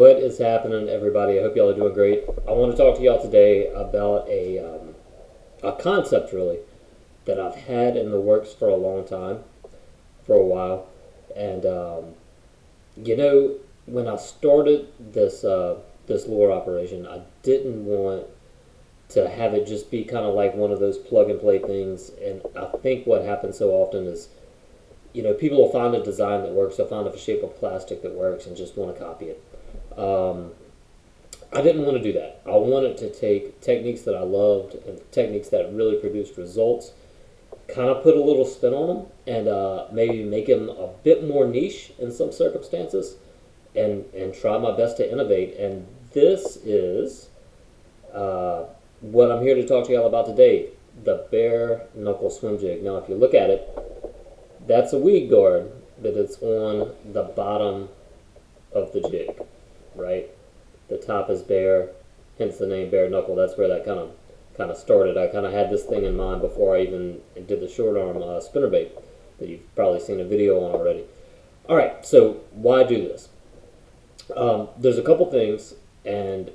What is happening, everybody? I hope y'all are doing great. I want to talk to y'all today about a concept, really, that I've had in the works for a long time, for a while. And, when I started this lure operation, I didn't want to have it just be kind of like one of those plug and play things. And I think what happens so often is, people will find a design that works, they'll find a shape of plastic that works and just want to copy it. I didn't want to do that. I wanted to take techniques that I loved and techniques that really produced results, kind of put a little spin on them, and maybe make them a bit more niche in some circumstances, and try my best to innovate. And this is what I'm here to talk to y'all about today, the Bare Knuckle Swim Jig. Now, if you look at it, that's a weed guard that is on the bottom of the jig, right? The top is bare, hence the name Bare Knuckle. That's where that kind of started. I kind of had this thing in mind before I even did the short arm spinnerbait that you've probably seen a video on already. All right, so why do this? There's a couple things, and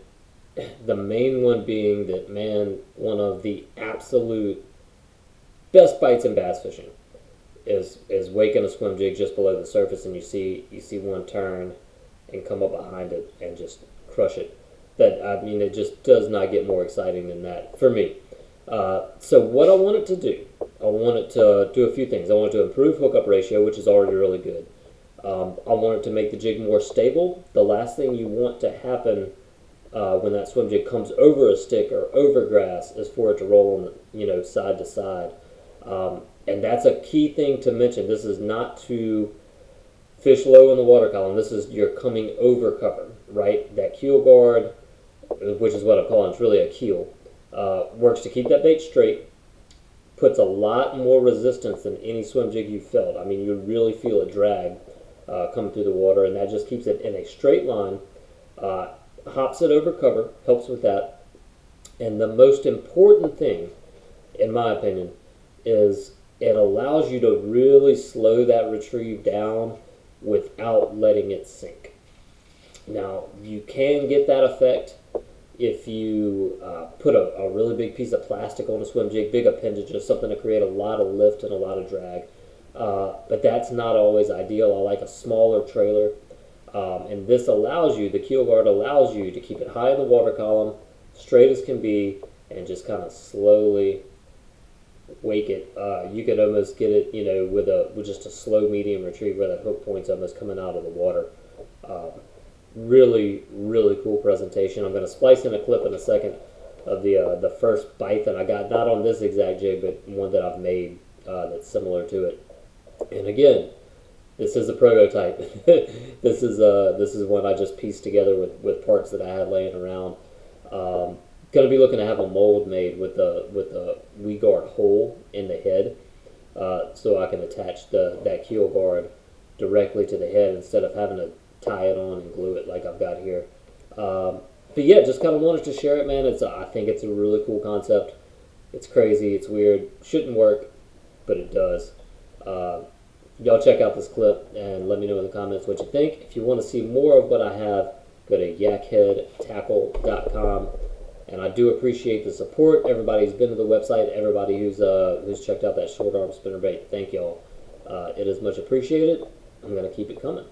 the main one being that, man, one of the absolute best bites in bass fishing is waking a swim jig just below the surface, and you see one turn and come up behind it and just crush it. It just does not get more exciting than that for me. So what I wanted to do, I wanted to do a few things. I wanted to improve hookup ratio, which is already really good. I wanted to make the jig more stable. The last thing you want to happen when that swim jig comes over a stick or over grass is for it to roll on, side to side. And that's a key thing to mention. This is not to fish low in the water column. This is you're coming over cover, right? That keel guard, which is what I'm calling, it's really a keel, works to keep that bait straight, puts a lot more resistance than any swim jig you've felt. I mean, you really feel a drag coming through the water, and that just keeps it in a straight line, hops it over cover, helps with that. And the most important thing, in my opinion, is it allows you to really slow that retrieve down without letting it sink. Now, you can get that effect if you put a really big piece of plastic on a swim jig, big appendages, something to create a lot of lift and a lot of drag. But that's not always ideal. I like a smaller trailer. And this allows you, the keel guard allows you to keep it high in the water column, straight as can be, and just kind of slowly wake it. You could almost get it, with just a slow medium retrieve where that hook point's almost coming out of the water. Really, really cool presentation. I'm going to splice in a clip in a second of the first bite that I got, not on this exact jig, but one that I've made that's similar to it. And again, this is a prototype. This is one I just pieced together with parts that I had laying around. Going to be looking to have a mold made with a weed guard hole in the head, so I can attach that keel guard directly to the head instead of having to tie it on and glue it like I've got here. But yeah, just kind of wanted to share it, man. I think it's a really cool concept. It's crazy, it's weird, shouldn't work, but it does. Y'all check out this clip and let me know in the comments what you think. If you want to see more of what I have, go to yakheadtackle.com. And I do appreciate the support. Everybody who's been to the website, everybody who's checked out that short arm spinnerbait, thank y'all. It is much appreciated. I'm going to keep it coming.